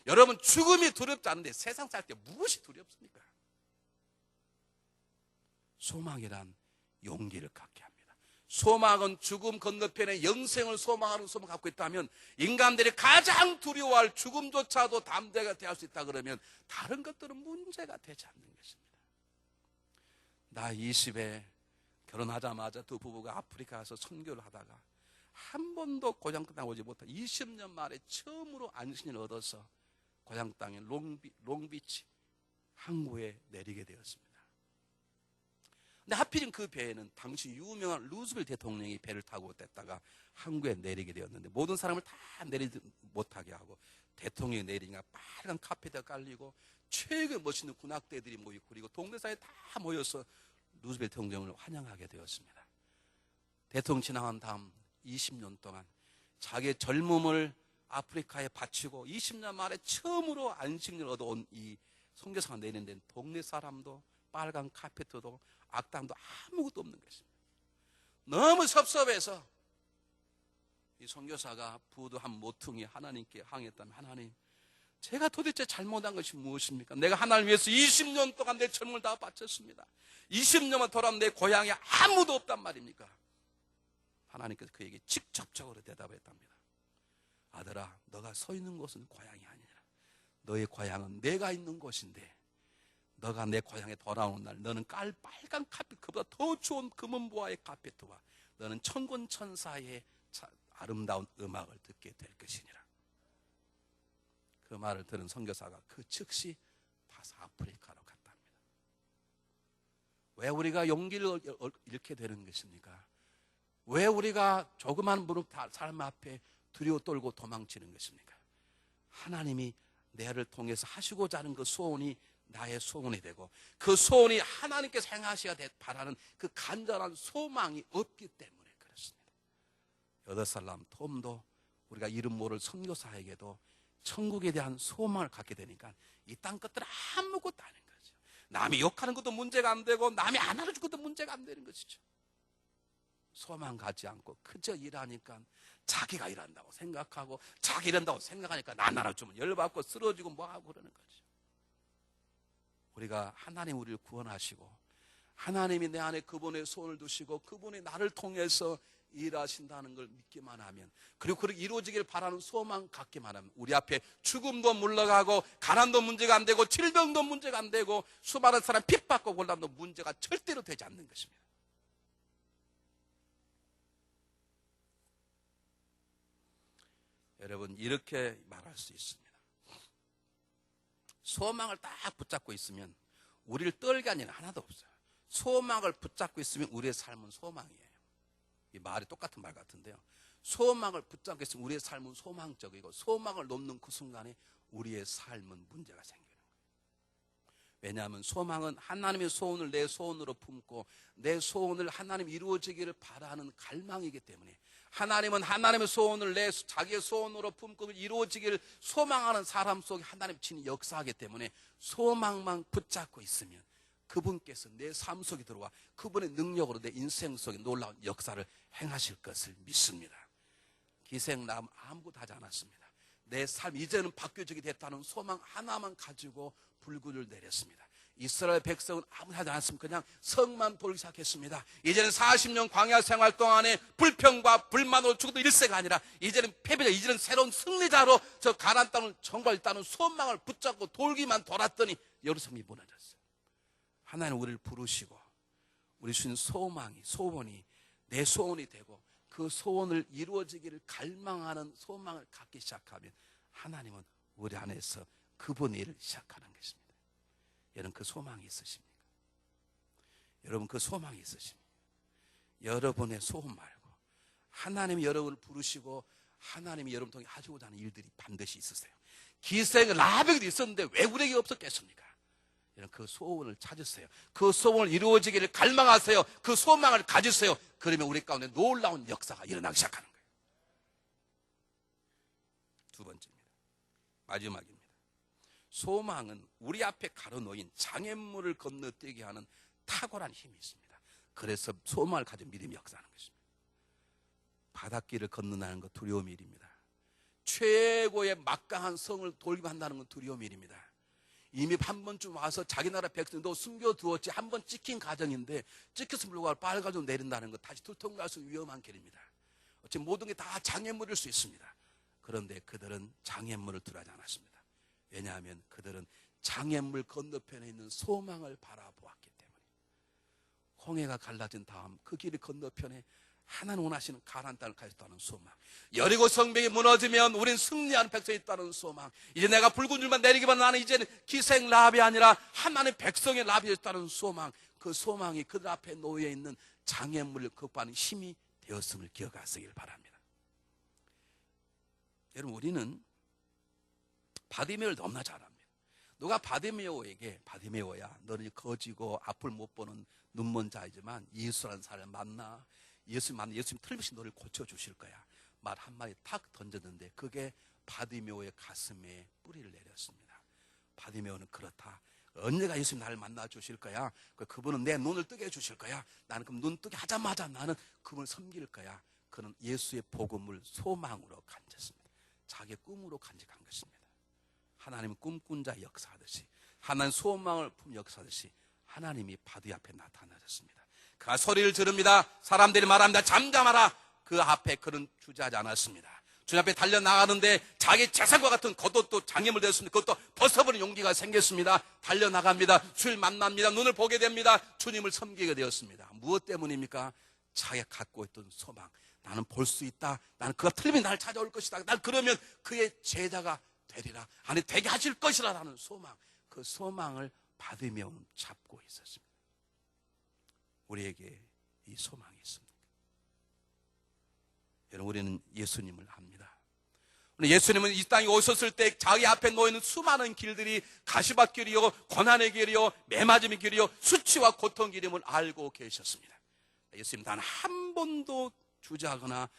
여러분, 죽음이 두렵지 않은데 세상 살 때 무엇이 두렵습니까? 소망이란 용기를 갖게 합니다. 소망은 죽음 건너편에 영생을 소망하는 소망을 갖고 있다면 인간들이 가장 두려워할 죽음조차도 담대가 대할 수 있다 그러면 다른 것들은 문제가 되지 않는 것입니다. 나 20에 결혼하자마자 두 부부가 아프리카 가서 선교를 하다가 한 번도 고향 땅에 오지 못한 20년 만에 처음으로 안식년을 얻어서 고향 땅에 롱비치 항구에 내리게 되었습니다. 근데 하필이면 그 배에는 당시 유명한 루즈벨트 대통령이 배를 타고 됐다가 항구에 내리게 되었는데 모든 사람을 다 내리지 못하게 하고 대통령이 내리니까 빨간 카페트가 깔리고 최고 멋있는 군악대들이 모이고 그리고 동네 사이에 다 모여서 루즈벨트 대통령을 환영하게 되었습니다. 대통령 지나간 다음 20년 동안 자기의 젊음을 아프리카에 바치고 20년 만에 처음으로 안식년을 얻어온 이 선교사가 내린 데는 동네 사람도 빨간 카페트도 악당도 아무것도 없는 것입니다. 너무 섭섭해서 이 선교사가 부도 한 모퉁이 하나님께 항의했다면, 하나님, 제가 도대체 잘못한 것이 무엇입니까? 내가 하나님 위해서 20년 동안 내 젊음을 다 바쳤습니다. 20년만 돌아오면 내 고향에 아무도 없단 말입니까? 하나님께서 그에게 직접적으로 대답했답니다. 아들아, 너가 서 있는 곳은 고향이 아니라 너의 고향은 내가 있는 곳인데 너가 내 고향에 돌아오는 날 너는 빨간 카페트, 그보다 더 좋은 금은보화의 카페트와 너는 천군천사의 아름다운 음악을 듣게 될 것이니라. 그 말을 들은 선교사가 그 즉시 다시 아프리카로 갔답니다. 왜 우리가 용기를 잃게 되는 것입니까? 왜 우리가 조그만 삶 앞에 두려워 떨고 도망치는 것입니까? 하나님이 내를 통해서 하시고자 하는 그 소원이 나의 소원이 되고 그 소원이 하나님께서 행하셔야 바라는 그 간절한 소망이 없기 때문에 그렇습니다. 8살 남 톰도 우리가 이름 모를 선교사에게도 천국에 대한 소망을 갖게 되니까 이 땅 것들은 아무것도 아닌 거죠. 남이 욕하는 것도 문제가 안 되고 남이 안 알아줄 것도 문제가 안 되는 것이죠. 소망 갖지 않고 그저 일하니까 자기가 일한다고 생각하고 자기 일한다고 생각하니까 나 알아주면 열받고 쓰러지고 뭐하고 그러는 거죠. 우리가 하나님 우리를 구원하시고 하나님이 내 안에 그분의 손을 두시고 그분이 나를 통해서 일하신다는 걸 믿기만 하면, 그리고 그렇게 이루어지길 바라는 소망 갖기만 하면 우리 앞에 죽음도 물러가고 가난도 문제가 안 되고 질병도 문제가 안 되고 수많은 사람 핍박과 곤란도 문제가 절대로 되지 않는 것입니다. 여러분, 이렇게 말할 수 있습니다. 소망을 딱 붙잡고 있으면 우리를 떨게 하는 일은 하나도 없어요. 소망을 붙잡고 있으면 우리의 삶은 소망이에요. 이 말이 똑같은 말 같은데요. 소망을 붙잡고 있으면 우리의 삶은 소망적이고 소망을 놓는 그 순간에 우리의 삶은 문제가 생기는 거예요. 왜냐하면 소망은 하나님의 소원을 내 소원으로 품고 내 소원을 하나님 이루어지기를 바라는 갈망이기 때문에, 하나님은 하나님의 소원을 내 자기의 소원으로 품고 이루어지기를 소망하는 사람 속에 하나님 친히 역사하기 때문에 소망만 붙잡고 있으면 그분께서 내 삶 속에 들어와 그분의 능력으로 내 인생 속에 놀라운 역사를 행하실 것을 믿습니다. 기생남 아무것도 하지 않았습니다. 내 삶 이제는 바뀌어지게 됐다는 소망 하나만 가지고 불구를 내렸습니다. 이스라엘 백성은 아무것도 하지 않았습니다. 그냥 성만 돌기 시작했습니다. 이제는 40년 광야 생활 동안에 불평과 불만으로 죽어도 일세가 아니라 이제는 패배자, 이제는 새로운 승리자로 저 가나안 땅을 정복했다는 소망을 붙잡고 돌기만 돌았더니 예루살렘이 무너졌어요. 하나님 우리를 부르시고 우리 주신 소원이 내 소원이 되고 그 소원을 이루어지기를 갈망하는 소망을 갖기 시작하면 하나님은 우리 안에서 그분의 일을 시작하는 것입니다. 여러분, 그 소망이 있으십니까? 여러분, 그 소망이 있으십니까? 여러분의 소원 말고 하나님이 여러분을 부르시고 하나님이 여러분 통해 하시고자 하는 일들이 반드시 있으세요. 기생 라백도 있었는데 왜 우리에게 없었겠습니까? 여러분, 그 소원을 찾으세요. 그 소원을 이루어지기를 갈망하세요. 그 소망을 가지세요. 그러면 우리 가운데 놀라운 역사가 일어나기 시작하는 거예요. 두 번째입니다. 마지막입니다. 소망은 우리 앞에 가로놓인 장애물을 건너뛰게 하는 탁월한 힘이 있습니다. 그래서 소망을 가진 믿음이 역사하는 것입니다. 바닷길을 건너나는 것 두려움이 일입니다. 최고의 막강한 성을 돌림한다는 건 두려움의 일입니다. 이미 한 번쯤 와서 자기 나라 백성도 숨겨두었지 한 번 찍힌 가정인데 찍혀서 불구하고 빨가지고 내린다는 것 다시 두통날 수 위험한 길입니다. 어찌 모든 게 다 장애물일 수 있습니다. 그런데 그들은 장애물을 두려워하지 않았습니다. 왜냐하면 그들은 장애물 건너편에 있는 소망을 바라보았기 때문에. 홍해가 갈라진 다음 그 길 건너편에 하나님 원하시는 가나안 땅을 가졌다는 소망, 여리고 성벽이 무너지면 우린 승리하는 백성이 있다는 소망, 이제 내가 붉은 줄만 내리기만 나는 이제는 기생 라합이 아니라 하나님의 백성의 라합이 있다는 소망, 그 소망이 그들 앞에 놓여 있는 장애물을 극복하는 힘이 되었음을 기억하시길 바랍니다. 여러분, 우리는 바디메오를 너무나 잘 압니다. 누가 바디메오에게, 바디메오야 너는 거지고 앞을 못 보는 눈먼 자이지만 예수라는 사람을 만나, 예수님 틀림없이 너를 고쳐주실 거야, 말 한마디 탁 던졌는데 그게 바디메오의 가슴에 뿌리를 내렸습니다. 바디메오는 그렇다, 언제가 예수님 나를 만나 주실 거야, 그분은 내 눈을 뜨게 해주실 거야, 나는 그럼 눈 뜨게 하자마자 나는 그분을 섬길 거야. 그는 예수의 복음을 소망으로 간직했습니다. 자기의 꿈으로 간직한 것입니다. 하나님은 꿈꾼 자 역사하듯이, 하나님 소망을 품 역사하듯이 하나님이 바디 앞에 나타나셨습니다. 그가 소리를 지릅니다. 사람들이 말합니다. 잠잠하라. 그 앞에 그는 주저하지 않았습니다. 주님 앞에 달려나가는데 자기 재산과 같은 겉옷도 장애물 되었습니다. 그것도 벗어버리는 용기가 생겼습니다. 달려나갑니다. 주를 만납니다. 눈을 보게 됩니다. 주님을 섬기게 되었습니다. 무엇 때문입니까? 자기가 갖고 있던 소망, 나는 볼 수 있다, 나는 그가 틀림없이 나를 찾아올 것이다, 난 그러면 그의 제자가 되리라, 아니 되게 하실 것이라는 소망, 그 소망을 받으며 잡고 있었습니다. 우리에게 이 소망이 있습니다. 여러분, 우리는 예수님을 압니다. 예수님은 이 땅에 오셨을 때 자기 앞에 놓여있는 수많은 길들이 가시밭길이요, 고난의 길이요, 매맞음의 길이요, 수치와 고통 길임을 알고 계셨습니다. 예수님 단 한 번도 주저하거나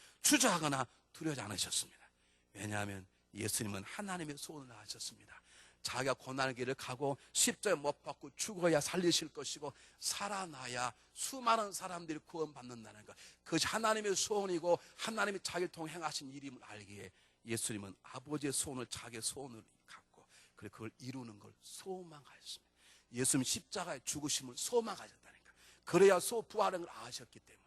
두려워하지 않으셨습니다. 왜냐하면 예수님은 하나님의 소원을 하셨습니다. 자기가 고난의 길을 가고 십자가에 못 박고 죽어야 살리실 것이고 살아나야 수많은 사람들이 구원받는다는 것, 그것이 하나님의 소원이고 하나님이 자기를 통해 행하신 일임을 알기에 예수님은 아버지의 소원을 자기의 소원으로 갖고 그걸 이루는 걸 소망하셨습니다. 예수님 십자가의 죽으심을 소망하셨다니까. 그래야 부활한 걸 아셨기 때문에.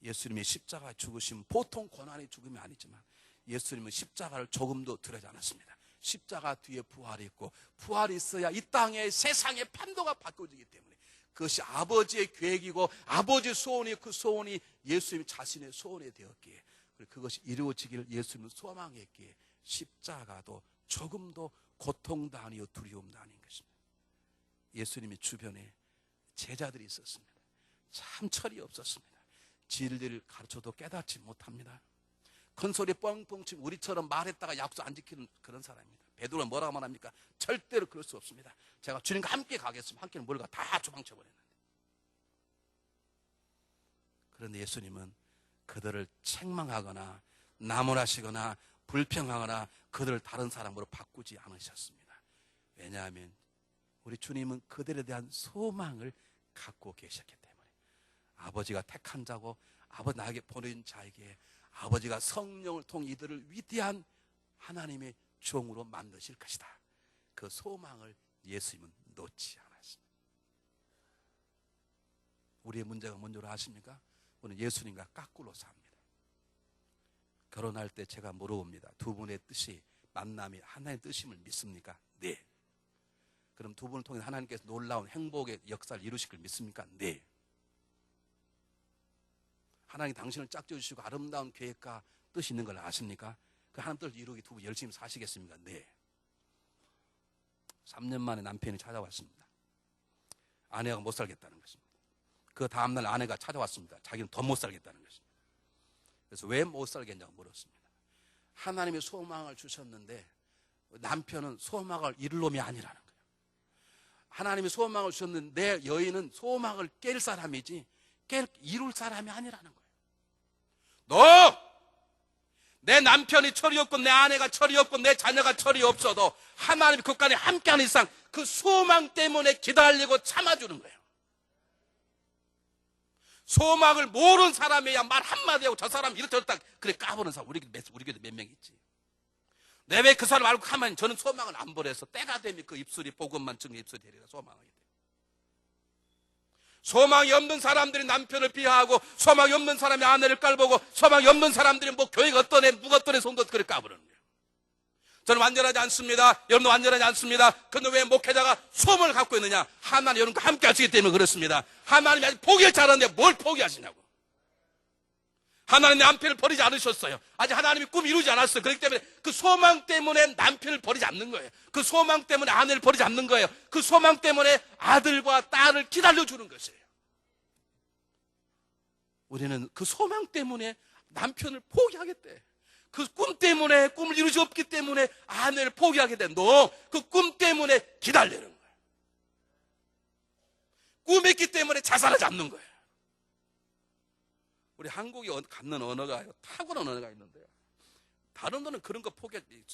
예수님의 십자가의 죽으심은 보통 고난의 죽음이 아니지만 예수님은 십자가를 조금도 두려워하지 않았습니다. 십자가 뒤에 부활이 있고 부활이 있어야 이 땅의 세상의 판도가 바꿔지기 때문에 그것이 아버지의 계획이고 아버지의 소원이, 그 소원이 예수님 자신의 소원이 되었기에, 그것이 이루어지기를 예수님은 소망했기에 십자가도 조금도 고통도 아니요 두려움도 아닌 것입니다. 예수님의 주변에 제자들이 있었습니다. 참 철이 없었습니다. 진리를 가르쳐도 깨닫지 못합니다. 큰 소리 뻥뻥 치고 우리처럼 말했다가 약속 안 지키는 그런 사람입니다. 베드로는 뭐라고 말합니까? 절대로 그럴 수 없습니다. 제가 주님과 함께 가겠습니다. 함께는 뭘가 다 조망쳐버렸는데. 그런데 예수님은 그들을 책망하거나 나무라시거나 불평하거나 그들을 다른 사람으로 바꾸지 않으셨습니다. 왜냐하면 우리 주님은 그들에 대한 소망을 갖고 계셨기 때문에, 아버지가 택한 자고 아버지 나에게 보내준 자에게 아버지가 성령을 통해 이들을 위대한 하나님의 종으로 만드실 것이다, 그 소망을 예수님은 놓지 않았습니다. 우리의 문제가 뭔지 아십니까? 우리는 예수님과 거꾸로 삽니다. 결혼할 때 제가 물어봅니다. 두 분의 뜻이, 만남이 하나님의 뜻임을 믿습니까? 네. 그럼 두 분을 통해 하나님께서 놀라운 행복의 역사를 이루실 걸 믿습니까? 네. 하나님 당신을 짝지어주시고 아름다운 계획과 뜻이 있는 걸 아십니까? 그 하나님 뜻을 이루기 두 분 열심히 사시겠습니까? 네. 3년 만에 남편이 찾아왔습니다. 아내가 못 살겠다는 것입니다. 그 다음날 아내가 찾아왔습니다. 자기는 더 못 살겠다는 것입니다. 그래서 왜 못 살겠냐고 물었습니다. 하나님의 소망을 주셨는데 남편은 소망을 이룰 놈이 아니라는 거예요. 하나님이 소망을 주셨는데 내 여인은 소망을 깰 사람이지 이룰 사람이 아니라는 거예요. 내 남편이 철이 없고 내 아내가 철이 없고 내 자녀가 철이 없어도 하나님이 그간에 함께하는 이상 그 소망 때문에 기다리고 참아주는 거예요. 소망을 모르는 사람이야 말 한마디 하고 저 사람 이렇게 저렇다 그래 까보는 사람 우리 교도 몇 명 있지. 내 왜 그 사람 알고 가만히 저는 소망을 안 버려서 때가 되면 그 입술이 복음만 증거 입술이 되리라 소망하게 돼. 소망이 없는 사람들이 남편을 비하하고 소망이 없는 사람이 아내를 깔보고 소망이 없는 사람들이 뭐 교회가 어떤 애 누가 어떤 애 성도 그래 까부르는 거예요. 저는 완전하지 않습니다. 여러분도 완전하지 않습니다. 근데 왜 목회자가 소망을 갖고 있느냐? 하나님 여러분과 함께 하시기 때문에 그렇습니다. 하나님이 아직 포기를 잘하는데 뭘 포기하시냐고. 하나님 남편을 버리지 않으셨어요. 아직 하나님이 꿈 이루지 않았어요. 그렇기 때문에 그 소망 때문에 남편을 버리지 않는 거예요. 그 소망 때문에 아내를 버리지 않는 거예요. 그 소망 때문에 아들과 딸을 기다려주는 것이에요. 우리는 그 소망 때문에 남편을 포기하겠대. 그 꿈 때문에 꿈을 이룰 수 없기 때문에 아내를 포기하게 돼. 너 그 꿈 때문에 기다리는 거야. 꿈이 있기 때문에 자살하지 않는 거예요. 우리 한국이 갖는 언어가 탁월한 언어가 있는데요. 다른 언어는 그런 거 포기하지.